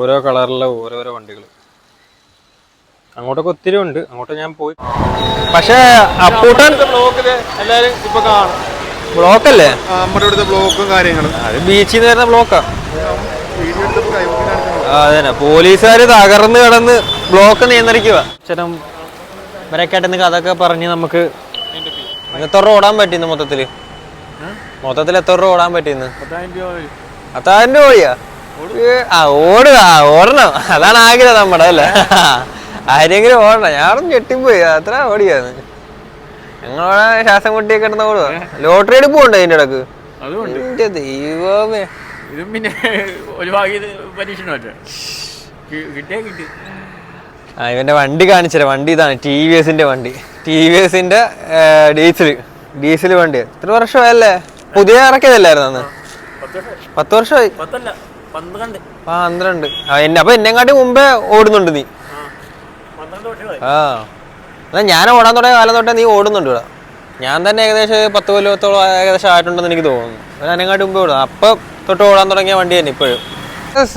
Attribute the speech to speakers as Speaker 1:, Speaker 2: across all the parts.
Speaker 1: ഓരോ കളറിലെ ഓരോരോ വണ്ടികൾ അങ്ങോട്ടൊക്കെ ഒത്തിരി ഉണ്ട്. അങ്ങോട്ട് ഞാൻ പോയി. പക്ഷേ അപ്പൂട്ടൻ ബ്ലോക്കില് എല്ലാരും ഇപ്പൊ കാണും. ബ്ലോക്കല്ലേ നമ്മുടെ ഇവിടുത്തെ ബ്ലോക്കും കാര്യങ്ങളും. അത് ബീച്ചിൽ നിന്ന് വരുന്ന ബ്ലോക്കാ. അതന്നെ പോലീസുകാർ തകർന്ന് കിടന്ന് ബ്ലോക്ക് നിയന്ത്രിക്കുക. ചേട്ടൻ ഇവരൊക്കെയായിട്ട് അതൊക്കെ പറഞ്ഞ് നമുക്ക് എത്ര രൂപ ഓടാൻ പറ്റിന്ന് മൊത്തത്തില് എത്ര രൂപ ഓടാൻ പറ്റിന്ന്? 10,000 രൂപ ഓടിയാ? ഓടണം, അതാണ് ആഗ്രഹം നമ്മുടെ അല്ലേ. ആരെങ്കിലും ഓടണം. ഞാനും ഞെട്ടിപ്പോയി. അത്ര ഓടിയാന്ന്. ഞങ്ങളോടെ ശ്വാസം മുട്ടിയൊക്കെ കിടന്ന് ഓടുക. ലോട്ടറി എടുപ്പുണ്ട് അതിന്റെ ഇടക്ക്. എന്റെ ദൈവമേ, ഇതും പിന്നെ ഒരു ഇവന്റെ വണ്ടി കാണിച്ചത്. വണ്ടി ഇതാണ് TVSന്റെ വണ്ടി. TVSന്റെ ഡീസൽ വണ്ടി. എത്ര വർഷമായല്ലേ? പുതിയ ഇറക്കിയതല്ലായിരുന്നു അന്ന്? 10 വർഷമായി. 12. അപ്പൊ എന്നെക്കാട്ടി മുമ്പേ ഓടുന്നുണ്ട് നീ. ഞാൻ ഓടാൻ തുടങ്ങിയ കാലം തൊട്ടേ നീ ഓടുന്നുണ്ട് ഇവിടെ. ഞാൻ തന്നെ ഏകദേശം 10 കൊല്ലത്തോളം ഏകദേശം ആയിട്ടുണ്ടെന്ന് എനിക്ക് തോന്നുന്നു. അതിനെക്കാട്ടി മുമ്പേ ഓടും. അപ്പൊ തൊട്ട് ഓടാൻ തുടങ്ങിയ വണ്ടി തന്നെ ഇപ്പോഴും.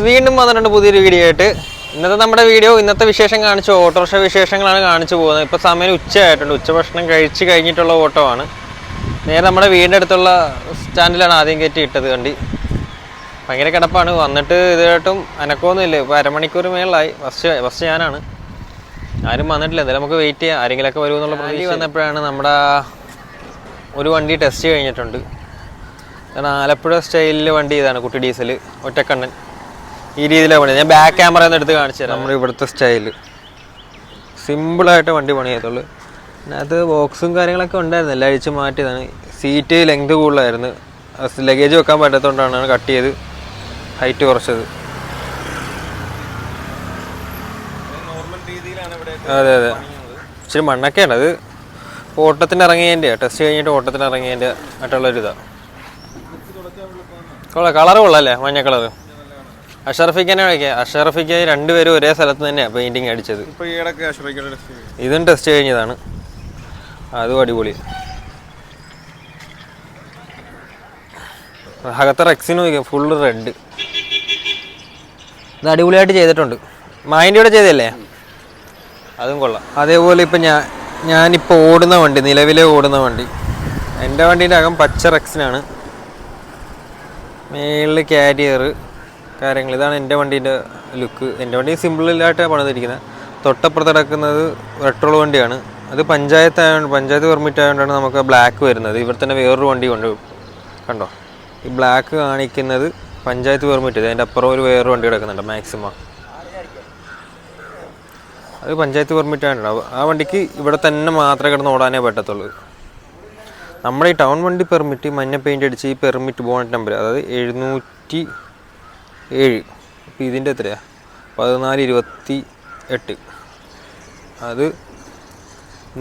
Speaker 1: വീണ്ടും വന്നിട്ടുണ്ട് പുതിയൊരു വീഡിയോ ആയിട്ട്. ഇന്നത്തെ നമ്മുടെ വീഡിയോ ഇന്നത്തെ വിശേഷം കാണിച്ചു, ഓട്ടോറിക്ഷ വിശേഷങ്ങളാണ് കാണിച്ചു പോകുന്നത്. ഇപ്പോൾ സമയം ഉച്ചയായിട്ടുണ്ട്. ഉച്ചഭക്ഷണം കഴിച്ച് കഴിഞ്ഞിട്ടുള്ള ഓട്ടമാണ്. നേരെ നമ്മുടെ വീടിൻ്റെ അടുത്തുള്ള സ്റ്റാൻഡിലാണ് ആദ്യം കയറ്റി ഇട്ടത് വണ്ടി. ഭയങ്കര കിടപ്പാണ്. വന്നിട്ട് ഇതായിട്ടും അനക്കമൊന്നുമില്ല. ഇപ്പോൾ അരമണിക്കൂർ മേളിലായി. ഫസ്റ്റ് ഞാനാണ്. ആരും വന്നിട്ടില്ല. എന്തായാലും നമുക്ക് വെയിറ്റ് ചെയ്യാം. ആരെങ്കിലുമൊക്കെ വരുമെന്നുള്ള പ്രതീക്ഷ. വന്നപ്പോഴാണ് നമ്മുടെ ഒരു വണ്ടി ടെസ്റ്റ് കഴിഞ്ഞിട്ടുണ്ട്. കാരണം ആലപ്പുഴ സ്റ്റൈലിൽ വണ്ടി ഇതാണ്, കുട്ടി ഡീസൽ ഒറ്റക്കണ്ണൻ. ഈ രീതിയിലാണ് പണി. ഞാൻ ബാക്ക് ക്യാമറ ഒന്ന് എടുത്ത് കാണിച്ചു തരാം. നമ്മുടെ ഇവിടുത്തെ സ്റ്റൈല് സിമ്പിളായിട്ട് വണ്ടി പണി ചെയ്തോളൂ. അതിനകത്ത് ബോക്സും കാര്യങ്ങളൊക്കെ ഉണ്ടായിരുന്നു. എല്ലാം അഴിച്ച് മാറ്റിയതാണ്. സീറ്റ് ലെങ്ത് കൂടുതലായിരുന്നു. ലഗേജ് വെക്കാൻ പറ്റാത്തതുകൊണ്ടാണ് കട്ട് ചെയ്ത് ഹൈറ്റ് കുറച്ചത്. അതെ അതെ, ഇച്ചിരി മണ്ണൊക്കെയാണ്. അത് ഓട്ടത്തിന് ഇറങ്ങിയതിൻ്റെ, ടെസ്റ്റ് കഴിഞ്ഞിട്ട് ഓട്ടത്തിന് ഇറങ്ങിയതിൻ്റെ ആയിട്ടുള്ളൊരിതാണ്. കളറ് കൊള്ളാല്ലേ, മഞ്ഞ കളറ്. അഷറഫിക്കനെ വിളിക്കാം. അഷറഫിക്ക് രണ്ടുപേരും ഒരേ സ്ഥലത്ത് തന്നെയാണ് പെയിന്റിങ് അടിച്ചത്. ഇതും ടെസ്റ്റ് കഴിഞ്ഞതാണ്. അതും അടിപൊളി. അകത്തെ റെക്സിന് നോക്കിയാൽ ഫുള്ള് റെഡ്. ഇത് അടിപൊളിയായിട്ട് ചെയ്തിട്ടുണ്ട്. മൈൻഡ് കൂടെ ചെയ്തല്ലേ, അതും കൊള്ളാം. അതേപോലെ ഇപ്പം ഞാനിപ്പോൾ ഓടുന്ന വണ്ടി, നിലവിലെ ഓടുന്ന വണ്ടി, എൻ്റെ വണ്ടീൻ്റെ അകം പച്ച റെക്സിനാണ്. മേളിൽ കാരിയർ കാര്യങ്ങൾ. ഇതാണ് എൻ്റെ വണ്ടീൻ്റെ ലുക്ക്. എൻ്റെ വണ്ടി സിമ്പിളായിട്ടാണ് പണിതിരിക്കുന്നത്. തൊട്ടപ്പുറത്ത് കിടക്കുന്നത് പെട്രോൾ വണ്ടിയാണ്. അത് പഞ്ചായത്ത് പെർമിറ്റ് ആയതുകൊണ്ടാണ് നമുക്ക് ബ്ലാക്ക് വരുന്നത്. ഇവിടെ തന്നെ വേറൊരു വണ്ടി കൊണ്ട് കണ്ടോ, ഈ ബ്ലാക്ക് കാണിക്കുന്നത് പഞ്ചായത്ത് പെർമിറ്റ്. അതിൻ്റെ അപ്പുറം വേറൊരു വണ്ടി കിടക്കുന്നുണ്ട് മാക്സിമം. അത് പഞ്ചായത്ത് പെർമിറ്റ് ആയിട്ടുണ്ടാവും. ആ വണ്ടിക്ക് ഇവിടെ തന്നെ മാത്രമേ കിടന്ന് ഓടാനേ പറ്റത്തുള്ളൂ. നമ്മുടെ ഈ ടൗൺ വണ്ടി പെർമിറ്റ് മഞ്ഞ പെയിൻ്റ് അടിച്ച് ഈ പെർമിറ്റ് ബോണറ്റ് നമ്പർ, അതായത് 707. ഇപ്പോൾ ഇതിൻ്റെ എത്രയാണ്? 1428. അത്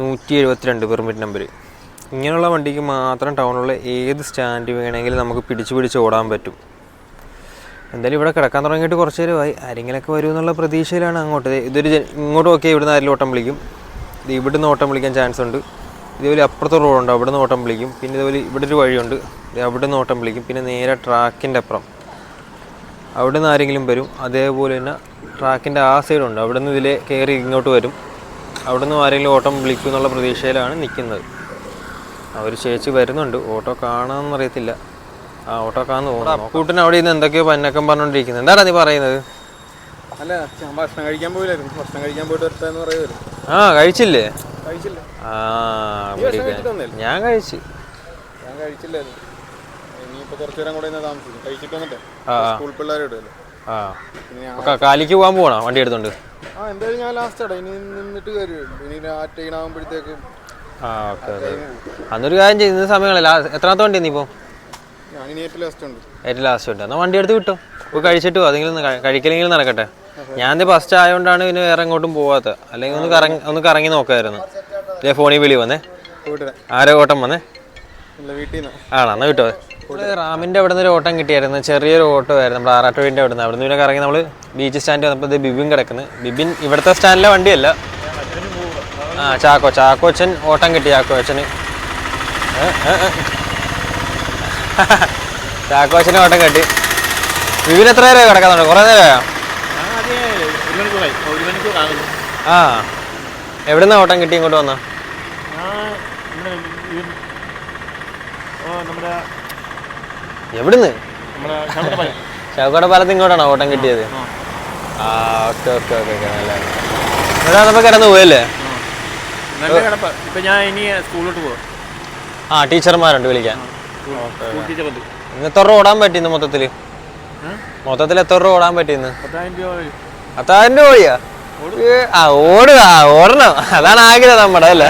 Speaker 1: 172 പെർമിറ്റ് നമ്പർ. ഇങ്ങനെയുള്ള വണ്ടിക്ക് മാത്രം ടൗണിലുള്ള ഏത് സ്റ്റാൻഡ് വേണമെങ്കിലും നമുക്ക് പിടിച്ച് ഓടാൻ പറ്റും. എന്തായാലും ഇവിടെ കിടക്കാൻ തുടങ്ങിയിട്ട് കുറച്ച് നേരമായി. ആരെങ്കിലൊക്കെ വരുമെന്നുള്ള പ്രതീക്ഷയിലാണ് അങ്ങോട്ട്. ഇങ്ങോട്ട് നോക്കിയാൽ ഇവിടുന്ന് ആരെങ്കിലും ഓട്ടം വിളിക്കും. ഇത് ഇവിടുന്ന് ഓട്ടം വിളിക്കാൻ ചാൻസ് ഉണ്ട്. ഇതേപോലെ അപ്പുറത്തെ റോഡുണ്ട്, അവിടെ നിന്ന് ഓട്ടം വിളിക്കും. പിന്നെ ഇതുപോലെ ഇവിടെ ഒരു വഴിയുണ്ട്, അവിടെ നിന്ന് ഓട്ടം വിളിക്കും. പിന്നെ നേരെ ട്രാക്കിൻ്റെ അപ്പുറം അവിടെ നിന്ന് ആരെങ്കിലും വരും. അതേപോലെ തന്നെ ട്രാക്കിൻ്റെ ആ സൈഡുണ്ട്, അവിടെ നിന്ന് ഇതിലെ കയറി ഇങ്ങോട്ട് വരും. അവിടെ നിന്ന് ആരെങ്കിലും ഓട്ടം വിളിക്കും എന്നുള്ള പ്രതീക്ഷയിലാണ് നിൽക്കുന്നത്. അവർ ചേച്ചി വരുന്നുണ്ട്. ഓട്ടോ കാണാമെന്നറിയത്തില്ല. ആ ഓട്ടോ കാണുന്നു തോന്നുന്നു. കൂട്ടിന് അവിടെ നിന്ന് എന്തൊക്കെയോ പന്നക്കം പറഞ്ഞുകൊണ്ടിരിക്കുന്നത്. എന്താണ് നീ പറയുന്നത്?
Speaker 2: അല്ല, ഭക്ഷണം കഴിക്കാൻ പോയില്ലായിരുന്നു. ഭക്ഷണം കഴിക്കാൻ പോയിട്ട് വരട്ടെന്ന് പറയുമായിരുന്നു.
Speaker 1: ആ കഴിച്ചില്ലേ?
Speaker 2: കഴിച്ചില്ല.
Speaker 1: ഞാൻ കഴിച്ചില്ലായിരുന്നു.
Speaker 2: ഇനിയിപ്പോ കുറച്ചു നേരം കൂടെ താമസിക്കും. കഴിച്ചിട്ട് വന്നിട്ടേ സ്കൂൾ പിള്ളേരെ ഇടുമല്ലോ.
Speaker 1: കാലിക്ക് പോകാൻ പോകണോ വണ്ടി എടുത്തോണ്ട്?
Speaker 2: എന്തായാലും ഞാൻ ലാസ്റ്റ് ഇനി നിന്നിട്ട് കയറി. ഇനി ആവുമ്പോഴത്തേക്കും.
Speaker 1: അന്നൊരു കാര്യം ചെയ്യുന്ന സമയങ്ങളല്ല. എത്രാമത്തെ വണ്ടി നീ ഇപ്പോ?
Speaker 2: ഞാനിനി ഏറ്റവും
Speaker 1: ലാസ്റ്റ് ഉണ്ട്. എന്നാൽ വണ്ടി എടുത്ത് വിട്ടോ. ഇപ്പോൾ കഴിച്ചിട്ട് അതെങ്കിലും കഴിക്കലെങ്കിലും നടക്കട്ടെ. ഞാൻ ഫസ്റ്റ് ആയതുകൊണ്ടാണ് പിന്നെ വേറെ എങ്ങോട്ടും പോവാത്ത. അല്ലെങ്കിൽ ഒന്ന് കറങ്ങി നോക്കായിരുന്നു. ഇതേ ഫോണിൽ വിളി വന്നേ. ആരോ ഓട്ടം വന്നേ? ആണോ, എന്നാൽ കിട്ടോ. റാമിൻ്റെ അവിടെ നിന്ന് ഒരു ഓട്ടം കിട്ടിയായിരുന്നു. ചെറിയൊരു ഓട്ടോ ആയിരുന്നു. നമ്മുടെ ആറാട്ടുവീടിൻ്റെ അവിടെ നിന്ന്. അവിടെ നിന്ന് പിന്നെ കറങ്ങി നമ്മൾ ബീച്ച് സ്റ്റാൻഡ് വന്നപ്പോൾ ഇത് ബിബിൻ കിടക്കുന്നത്. ബിബിൻ ഇവിടുത്തെ സ്റ്റാൻഡിലെ വണ്ടിയല്ല. ചാക്കോച്ചൻ ഓട്ടം കിട്ടി. ചാക്കോച്ചന് ഓട്ടം കിട്ടി. ബിബിൻ എത്ര നേരമായി കിടക്കാന്നുണ്ട്? കുറേ നേരമായോ?
Speaker 3: 1 മണിക്കൂറായി. 1 മണിക്കൂറാകുന്നു.
Speaker 1: ആ എവിടുന്നാ ഓട്ടം കിട്ടി ഇങ്ങോട്ട് വന്നാ?
Speaker 3: ഞാൻ നമ്മുടെ
Speaker 1: എവിടുന്ന്?
Speaker 3: ശബരിമല.
Speaker 1: ചൗക്കട പാലത്ത് ഇങ്ങോട്ടാണോ ഓട്ടം കിട്ടിയത്? ആ ഓക്കെ ഓക്കെ ഓക്കെ ഓക്കെ നല്ല ഇവിടെ കിടന്നു പോയല്ലേ?
Speaker 3: നല്ല കിടപ്പ്. ഇപ്പൊ ഞാൻ ഇനി സ്കൂളിലോട്ട് പോവാം.
Speaker 1: ആ ടീച്ചർമാരുണ്ട് വിളിക്കാൻ. ഇന്ന് എത്ര രൂപ ഓടാൻ പറ്റി? ഇന്ന് മൊത്തത്തിൽ എത്ര രൂപ ഓടാൻ പറ്റിന്ന്?
Speaker 3: 10,000 രൂപ വരും.
Speaker 1: 10,000 രൂപ ഓടിയാ? ആ ഓടുക, ഓടണം, അതാണ് ആഗ്രഹം നമ്മുടെ അല്ലേ.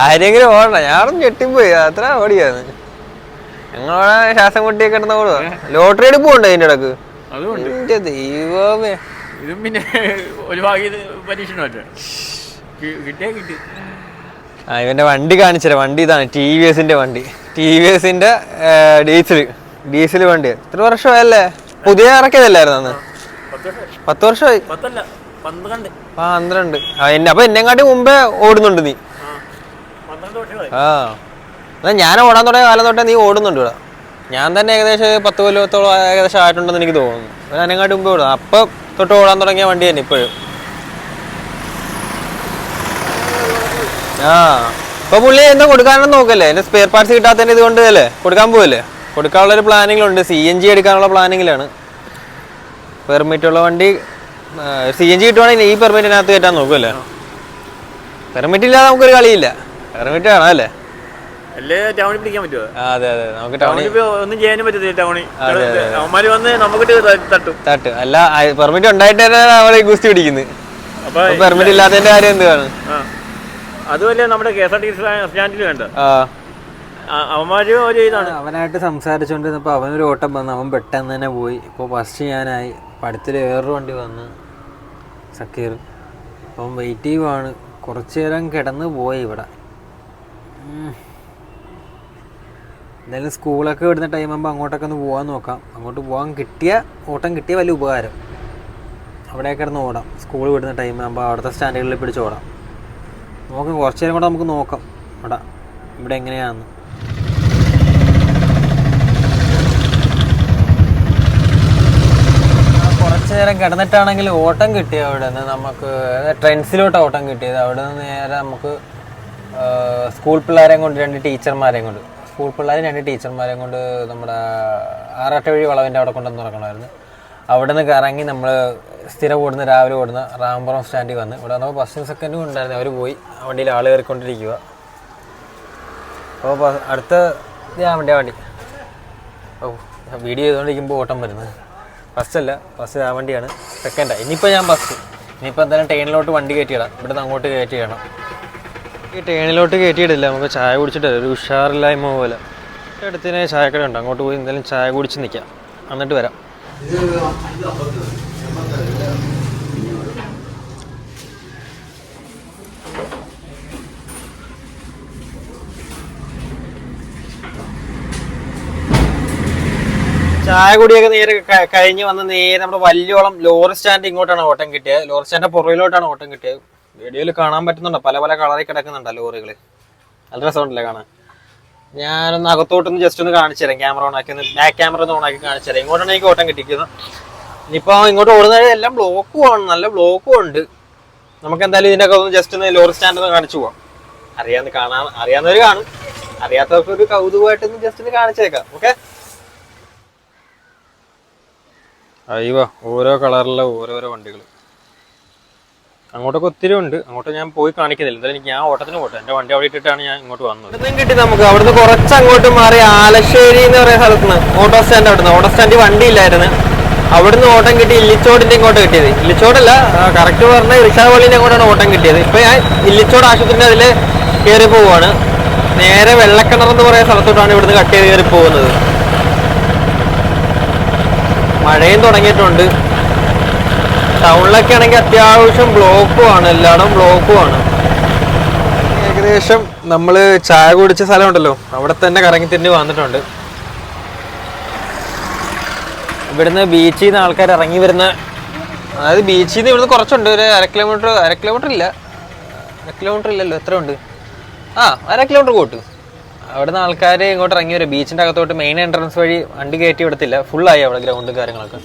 Speaker 1: ആരെങ്കിലും ഓടണം. ഞാനും ഞെട്ടിപ്പോയി, അത്ര ഓടിയാന്ന്. ഞങ്ങളോടെ ശ്വാസം മുട്ടിയൊക്കെ കിടന്ന് ഓടുക. ലോട്ടറി എടുപ്പുണ്ട് അതിന്റെ ഇടക്ക്. എന്റെ ദൈവമേ,
Speaker 3: ഇതും പിന്നെ ഒരു ഭാഗ്യ പരീക്ഷണമല്ലേ, കിട്ടിയാ കിട്ടി.
Speaker 1: ആ ഇവന്റെ വണ്ടി കാണിച്ചത്. വണ്ടി ഇതാണ് TVSന്റെ വണ്ടി. TVSന്റെ ഡീസൽ വണ്ടി. എത്ര വർഷമായല്ലേ? പുതിയ ഇറക്കിയതല്ലായിരുന്നു അന്ന്? 10 വർഷമായി. 12. അപ്പൊ എന്നെക്കാട്ടി മുമ്പേ ഓടുന്നുണ്ട് നീ. ആ ഞാൻ ഓടാൻ തുടങ്ങിയ കാലം തൊട്ടേ നീ ഓടുന്നുണ്ട് ഇവിടെ. ഞാൻ തന്നെ ഏകദേശം 10 കൊല്ലത്തോളം ഏകദേശം ആയിട്ടുണ്ടെന്ന് എനിക്ക് തോന്നുന്നു. അതിനെക്കാട്ടി മുമ്പേ ഓടും. അപ്പൊ തൊട്ട് ഓടാൻ തുടങ്ങിയ വണ്ടി തന്നെ ഇപ്പോഴും. ആ ഇപ്പൊ പുള്ളി എന്താ കൊടുക്കാനൊന്നും നോക്കല്ലേ? എന്റെ സ്പെയർ പാർട്സ് കിട്ടാത്തതിന്റെ ഇതുകൊണ്ട് അല്ലേ കൊടുക്കാൻ പോവല്ലേ? കൊടുക്കാനുള്ളൊരു പ്ലാനിങ്ങിലുണ്ട്. CNG എടുക്കാനുള്ള പ്ലാനിങ്ങിലാണ്. പെർമിറ്റ് ഉള്ള വണ്ടി CNG കിട്ടുവാണെങ്കിൽ ഈ പെർമിറ്റിനകത്ത് കയറ്റാൻ നോക്കുമല്ലേ? പെർമിറ്റ് ഇല്ലാതെ നമുക്കൊരു കളിയില്ല. പെർമിറ്റ് വേണം അല്ലേ?
Speaker 3: ടൗണിൽ പിടിക്കാൻ പറ്റുമോ?
Speaker 1: അതെ അതെ, നമുക്ക് ടൗണിൽ
Speaker 3: ഒന്നും ചെയ്യാനും പറ്റത്തില്ല. ടൗണിൽ അവന്മാര് വന്ന് നമുക്ക് തട്ടും.
Speaker 1: അല്ല പെർമിറ്റ് ഉണ്ടായിട്ട് തന്നെ അവളെ ഗുസ്തി പിടിക്കുന്നത്. അപ്പൊ പെർമിറ്റ് ഇല്ലാത്തതിന്റെ കാര്യം എന്താണ്?
Speaker 3: അതുമല്ലേ നമ്മുടെ KSRTC സ്റ്റാൻഡിൽ വേണ്ട അവന്മാര് ഒരു ഇതാണ്.
Speaker 1: അവനായിട്ട് സംസാരിച്ചുകൊണ്ടിരുന്നപ്പോൾ അവനൊരു ഓട്ടം വന്നു. അവൻ പെട്ടെന്ന് തന്നെ പോയി. ഇപ്പോൾ ഫസ്റ്റ് ഞാനായി. പടത്തിൽ വേറൊരു വണ്ടി വന്ന് സക്കീർ. അപ്പം വെയിറ്റ് ചെയ്യുവാണ്. കുറച്ചു നേരം കിടന്ന് പോയി ഇവിടെ. എന്തായാലും സ്കൂളൊക്കെ വിടുന്ന ടൈം ആകുമ്പോൾ അങ്ങോട്ടൊക്കെ ഒന്ന് പോകാൻ നോക്കാം. അങ്ങോട്ട് പോകാൻ ഓട്ടം കിട്ടിയ വലിയ ഉപകാരം. അവിടെ കിടന്ന് ഓടാം. സ്കൂൾ വിടുന്ന ടൈം ആകുമ്പോൾ അവിടുത്തെ സ്റ്റാൻഡുകളിൽ പിടിച്ച് ഓടാം. നോക്കാം, കുറച്ച് നേരം കൂടെ നമുക്ക് നോക്കാം ഇവിടെ എങ്ങനെയാണെന്ന്. കുറച്ച് നേരം കിടന്നിട്ടാണെങ്കിൽ ഓട്ടം കിട്ടിയത് അവിടെ നിന്ന് നമുക്ക് ട്രെൻഡ്സിലോട്ട് ഓട്ടം കിട്ടിയത്. അവിടെ നിന്ന് നേരെ നമുക്ക് സ്കൂൾ പിള്ളേരെയും കൊണ്ട് 2 ടീച്ചർമാരെയും കൊണ്ട് നമ്മുടെ ആറാട്ടുവഴി വളവിൻ്റെ അവിടെ കൊണ്ടുവന്ന് നടക്കണമായിരുന്നു. അവിടെ നിന്ന് കറങ്ങി നമ്മൾ സ്ഥിരം രാവിലെ ഓടുന്ന റാംപുറം സ്റ്റാൻഡിൽ വന്ന് ഇവിടെ വന്നപ്പോൾ 1 സെക്കൻഡും ഉണ്ടായിരുന്നു. അവർ പോയി. ആ വണ്ടിയിൽ ആൾ കയറിക്കൊണ്ടിരിക്കുക. അപ്പോൾ അടുത്ത വണ്ടി വീഡിയോ ചെയ്തുകൊണ്ടിരിക്കുമ്പോൾ ഓട്ടം വരുന്നത്. ഫസ്റ്റ് ആ വണ്ടിയാണ്. സെക്കൻഡാണ്. ഇനിയിപ്പോൾ ഞാൻ ഇനിയിപ്പോൾ എന്തായാലും ട്രെയിനിലോട്ട് വണ്ടി കയറ്റിയിടാം. ഇവിടുന്ന് അങ്ങോട്ട് കയറ്റിയിടണം. ഈ ട്രെയിനിലോട്ട് കയറ്റിയിടില്ല. നമുക്ക് ചായ കുടിച്ചിട്ട് ഒരു ഉഷാറില്ലായ്മ പോലെ. അടുത്തതിന് ചായക്കട ഉണ്ട്. അങ്ങോട്ട് പോയി എന്തായാലും ചായ കുടിച്ച് നിൽക്കാം. എന്നിട്ട് വരാം. ചായ കുടിയൊക്കെ നേരെ കഴിഞ്ഞ് വന്ന് നേരെ നമ്മുടെ വല്യോളം ലോറി സ്റ്റാൻഡ് ഇങ്ങോട്ടാണ് ഓട്ടം കിട്ടിയത്. ലോറി സ്റ്റാൻഡിന്റെ പുറകിലോട്ടാണ് ഓട്ടം കിട്ടിയത്. വീഡിയോയിൽ കാണാൻ പറ്റുന്നുണ്ടോ? പല കളറിൽ കിടക്കുന്നുണ്ടോ ലോറികൾ? നല്ല രസമുണ്ടല്ലേ കാണാൻ? ഞാനൊന്ന് അകത്തോട്ടൊന്ന് ജസ്റ്റ് ഒന്ന് കാണിച്ചു തരാം. ക്യാമറ ഓണാക്കി ബാക്ക് ക്യാമറ ഒന്ന് ഓണാക്കി കാണിച്ചു തരാം. ഇങ്ങോട്ടാണ് എനിക്ക് ഓട്ടം കിട്ടിക്കുന്നത്. ഇനിയിപ്പോൾ ഇങ്ങോട്ട് ഓടുന്നത് എല്ലാം ബ്ലോക്കുമാണ്. നല്ല ബ്ലോക്കും ഉണ്ട്. നമുക്ക് എന്തായാലും ഇതിൻ്റെ ഒക്കെ ഒന്ന് ജസ്റ്റ് ഒന്ന് ലോറി സ്റ്റാൻഡ് ഒന്ന് കാണിച്ചു പോവാം. അറിയാവുന്നവർ കാണും. അറിയാത്തവർക്ക് ഒരു കൗതുകമായിട്ടൊന്ന് ജസ്റ്റ് ഒന്ന് കാണിച്ചേക്കാം. ഓക്കെ. അയ്യോ, ഓരോ കളറിലെ ഓരോരോ വണ്ടികൾ. അങ്ങോട്ടൊക്കെ ഒത്തിരി ഉണ്ട്. അങ്ങോട്ട് ഞാൻ പോയി കാണിക്കുന്നില്ല. എന്തായാലും ഞാൻ ഓട്ടത്തിന് പോട്ടെ. എൻ്റെ വണ്ടി അവിടെ ഇട്ടിട്ടാണ് ഞാൻ ഇങ്ങോട്ട് വന്നത്. ഇവിടുന്ന് കിട്ടി നമുക്ക്. അവിടുന്ന് കുറച്ച് അങ്ങോട്ട് മാറി ആലശ്ശേരി എന്ന് പറയുന്ന സ്ഥലത്തുനിന്ന് ഓട്ടോ സ്റ്റാൻഡ്. ഓട്ടോ സ്റ്റാൻഡിൽ വണ്ടി ഇല്ലായിരുന്നു. അവിടുന്ന് ഓട്ടം കിട്ടി ഇല്ലിച്ചോടിൻ്റെ ഇങ്ങോട്ട് കിട്ടിയത്. ഇല്ലിച്ചോടല്ല, കറക്റ്റ് പറഞ്ഞ ഇറിഷാവള്ളിൻ്റെ അങ്ങോട്ടാണ് ഓട്ടം കിട്ടിയത്. ഇപ്പം ഞാൻ ഇല്ലിച്ചോട് ആശുപത്രിൻ്റെ അതിൽ കയറി പോവുകയാണ്. നേരെ വെള്ളക്കിണർ എന്ന് പറയുന്ന സ്ഥലത്തോട്ടാണ് ഇവിടുന്ന് കട്ട് ചെയ്ത് കയറി പോകുന്നത്. മഴയും തുടങ്ങിയിട്ടുണ്ട്. ടൗണിലൊക്കെ ആണെങ്കിൽ അത്യാവശ്യം ബ്ലോക്കുമാണ്. എല്ലായിടും ബ്ലോക്കുമാണ്. ഏകദേശം നമ്മൾ ചായ കുടിച്ച സ്ഥലമുണ്ടല്ലോ, അവിടെ തന്നെ കറങ്ങി തിരിഞ്ഞ് വന്നിട്ടുണ്ട്. ഇവിടുന്ന് ബീച്ചിൽ നിന്ന് ആൾക്കാർ ഇറങ്ങി വരുന്ന, അതായത് ബീച്ചിൽ നിന്ന് ഇവിടുന്ന് കുറച്ചുണ്ട്. ഒരു അര കിലോമീറ്റർ ഇല്ലല്ലോ, എത്ര ഉണ്ട്? 1 കിലോമീറ്റർ പോട്ട്. അവിടുന്ന് ആൾക്കാർ ഇങ്ങോട്ട് ഇറങ്ങി വരും. ബീച്ചിൻ്റെ അകത്തോട്ട് മെയിൻ എൻട്രൻസ് വഴി വണ്ടി കയറ്റി വിടത്തില്ല. ഫുള്ളായി അവിടെ ഗ്രൗണ്ടും കാര്യങ്ങളൊക്കെ.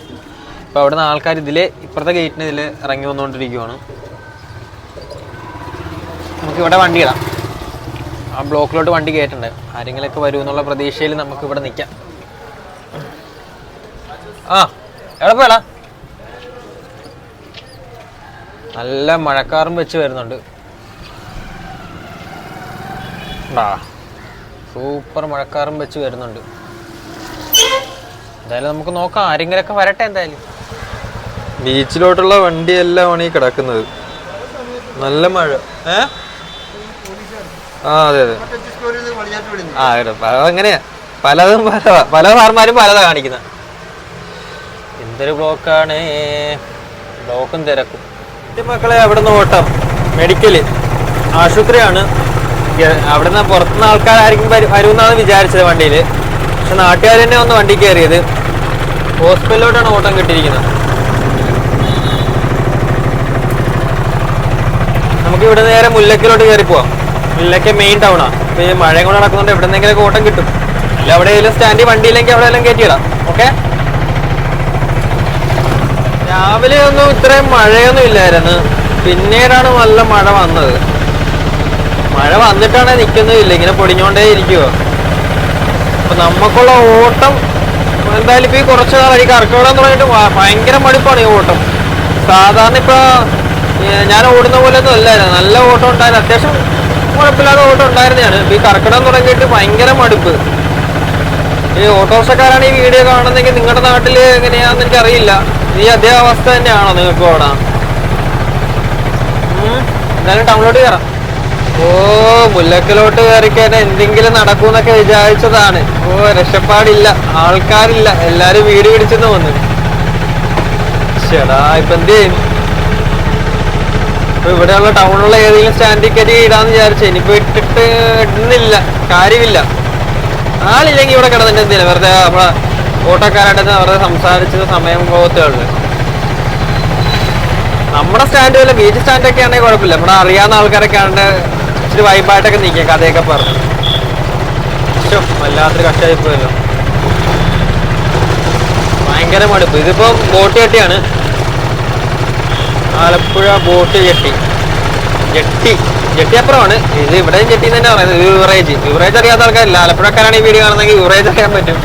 Speaker 1: ഇപ്പോൾ അവിടെ നിന്ന് ആൾക്കാർ ഇപ്പുറത്തെ ഗേറ്റിന് ഇറങ്ങി വന്നുകൊണ്ടിരിക്കുവാണ്. നമുക്കിവിടെ വണ്ടി ഇടാം. ആ ബ്ലോക്കിലോട്ട് വണ്ടി കയറ്റുണ്ട്. ആരെങ്കിലൊക്കെ വരുമെന്നുള്ള പ്രതീക്ഷയിൽ നമുക്കിവിടെ നിൽക്കാം. ആ എവിടെ പോയടാ? നല്ല മഴക്കാറും വെച്ച് വരുന്നുണ്ട്. സൂപ്പർ മഴക്കാറും വെച്ച് വരുന്നുണ്ട്. എന്തായാലും നമുക്ക് നോക്കാം, ആരെങ്കിലൊക്കെ വരട്ടെ. എന്തായാലും
Speaker 4: ബീച്ചിലോട്ടുള്ള വണ്ടിയെല്ലാം ആണ് ഈ കിടക്കുന്നത്. നല്ല മഴ. അതെ അതെ.
Speaker 1: അതങ്ങനെയാ, പലതും പല സാർമാരും പലതാ കാണിക്കുന്നത്. എന്തൊരു ബ്ലോക്കാണ്, ബ്ലോക്കും തിരക്കും. മക്കളെ അവിടെ നിന്ന് ഓട്ടം മെഡിക്കല് ആശുപത്രിയാണ്. അവിടെ നിന്ന് പുറത്തുനിന്ന് ആൾക്കാരായിരിക്കും വരുമെന്നാണ് വിചാരിച്ചത് വണ്ടിയിൽ. പക്ഷെ നാട്ടുകാർ തന്നെ വന്ന് വണ്ടി കയറിയത്. ഹോസ്പിറ്റലിലോട്ടാണ് ഓട്ടം കിട്ടിയിരിക്കുന്നത്. നമുക്ക് ഇവിടെ നേരെ മുല്ലക്കിലോട്ട് കയറി പോവാം. മുല്ലക്ക മെയിൻ ടൗണാണ്. അപ്പോൾ ഈ മഴയും കൂടെ നടക്കുന്നുണ്ട്, എവിടെ നിന്നെങ്കിലും ഓട്ടം കിട്ടും. അല്ല എവിടെയെങ്കിലും സ്റ്റാൻഡിൽ വണ്ടിയില്ലെങ്കിൽ അവിടെ എല്ലാം കയറ്റിയിടാം. ഓക്കെ. രാവിലെ ഒന്നും ഇത്രയും മഴയൊന്നും ഇല്ലായിരുന്നു. പിന്നീടാണ് നല്ല മഴ വന്നത്. മഴ വന്നിട്ടാണ് നിൽക്കുന്നില്ല, ഇങ്ങനെ പൊടിഞ്ഞോണ്ടേ ഇരിക്കുവോ. അപ്പൊ നമുക്കുള്ള ഓട്ടം എന്തായാലും ഇപ്പൊ ഈ കുറച്ച് നാൾ ഈ കർക്കിടകം തുടങ്ങിയിട്ട് ഭയങ്കര മടുപ്പാണ് ഈ ഓട്ടം. സാധാരണ ഇപ്പൊ ഞാൻ ഓടുന്ന പോലെ ഒന്നും അല്ലായിരുന്നു, നല്ല ഓട്ടം ഉണ്ടായിരുന്നു, അത്യാവശ്യം കുഴപ്പമില്ലാതെ ഓട്ടം ഉണ്ടായിരുന്നതാണ്. ഇപ്പൊ ഈ കർക്കിടകം തുടങ്ങിയിട്ട് ഭയങ്കര മടുപ്പ്. ഈ ഓട്ടോറിക്ഷക്കാരാണ് ഈ വീഡിയോ കാണുന്നെങ്കിൽ നിങ്ങളുടെ നാട്ടിൽ എങ്ങനെയാണെന്ന് എനിക്കറിയില്ല. ഈ അതേ അവസ്ഥ തന്നെയാണോ നിങ്ങൾക്ക് ഓടാൻ? എന്തായാലും ടൗണിലോട്ട് കയറാം. ഓ മുല്ലക്കിലോട്ട് കയറിക്കാൻ എന്തെങ്കിലും നടക്കൂന്നൊക്കെ വിചാരിച്ചതാണ്. ഓ രക്ഷപ്പാടില്ല, ആൾക്കാരില്ല, എല്ലാരും വീട് പിടിച്ചെന്ന് വന്നു. ചേടാ ഇപ്പൊ എന്ത് ചെയ്യും? ഇപ്പൊ ഇവിടെയുള്ള ടൗണിലുള്ള ഏതെങ്കിലും സ്റ്റാൻഡിൽ കയറി ഇടാന്ന് വിചാരിച്ചു. ഇനിയിപ്പോ ഇടുന്നില്ല, കാര്യമില്ല. ആളില്ലെങ്കിൽ ഇവിടെ കിടന്നിട്ട് എന്തിനാ വെറുതെ നമ്മളെ ഓട്ടോക്കാരായിട്ട് വെറുതെ സംസാരിച്ചത് സമയം പോകത്തേ ഉള്ളു. നമ്മുടെ സ്റ്റാൻഡ് വല്ല ബീച്ച് സ്റ്റാൻഡൊക്കെ ആണെങ്കിൽ കുഴപ്പമില്ല. ഇവിടെ അറിയാവുന്ന ആൾക്കാരൊക്കെ ആണ്ട് ഇച്ചിരി വൈബായിട്ടൊക്കെ നിൽക്കാം, കഥയൊക്കെ പറഞ്ഞു. വല്ലാത്തൊരു കഷ്ടമായി പോയല്ലോ, ഭയങ്കര മടുപ്പ്. ഇതിപ്പോ ബോട്ട് ജെട്ടിയാണ്, ആലപ്പുഴ ബോട്ട് ജെട്ടി. ജെട്ടി അപ്പുറമാണ് ഇത്. ഇവിടെയും ജെട്ടി തന്നെ പറയുന്നത്. യുവറേജ് അറിയാത്ത ആൾക്കാരില്ല. ആലപ്പുഴക്കാരാണ് ഈ വീഡിയോ കാണുന്നെങ്കിൽ യുവറേജ് അറിയാൻ പറ്റും.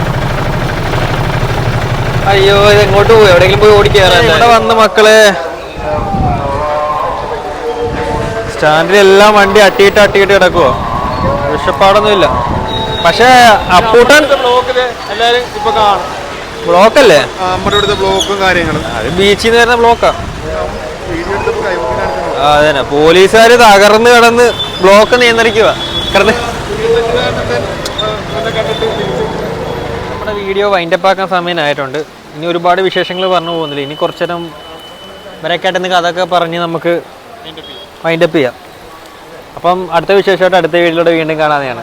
Speaker 1: അയ്യോ ഇത് എങ്ങോട്ട് പോയി? എവിടെയെങ്കിലും പോയി ഓടിക്കാറാണ്. ഇവിടെ വന്ന മക്കളെ സ്റ്റാൻഡിലെല്ലാം വണ്ടി അട്ടിയിട്ട് കിടക്കുവോ. വിഷപ്പാടൊന്നുമില്ല. പക്ഷെ അപ്പൂട്ടൻ
Speaker 2: എല്ലാരും ഇപ്പൊ കാണും.
Speaker 1: ബ്ലോക്കല്ലേ
Speaker 2: നമ്മുടെ ഇവിടുത്തെ ബ്ലോക്കും കാര്യങ്ങളും.
Speaker 1: അത് ബീച്ചിൽ നിന്ന് വരുന്ന ബ്ലോക്കാ. അതന്നെ, പോലീസുകാർ തകർന്ന് കിടന്ന് ബ്ലോക്ക് നിയന്ത്രിക്കുക. നമ്മുടെ വീഡിയോ വൈൻഡപ്പ് ആക്കാൻ സമയമായിട്ടുണ്ട്. ഇനി ഒരുപാട് വിശേഷങ്ങൾ പറഞ്ഞു പോകുന്നില്ല. ഇനി കുറച്ചു നേരം ഇവരൊക്കെയായിട്ട് കഥയൊക്കെ പറഞ്ഞ് നമുക്ക് വൈൻഡപ്പ് ചെയ്യാം. അപ്പം അടുത്ത വിശേഷമായിട്ട് അടുത്ത വീഡിയോയിലൂടെ വീണ്ടും കാണാതെയാണ്.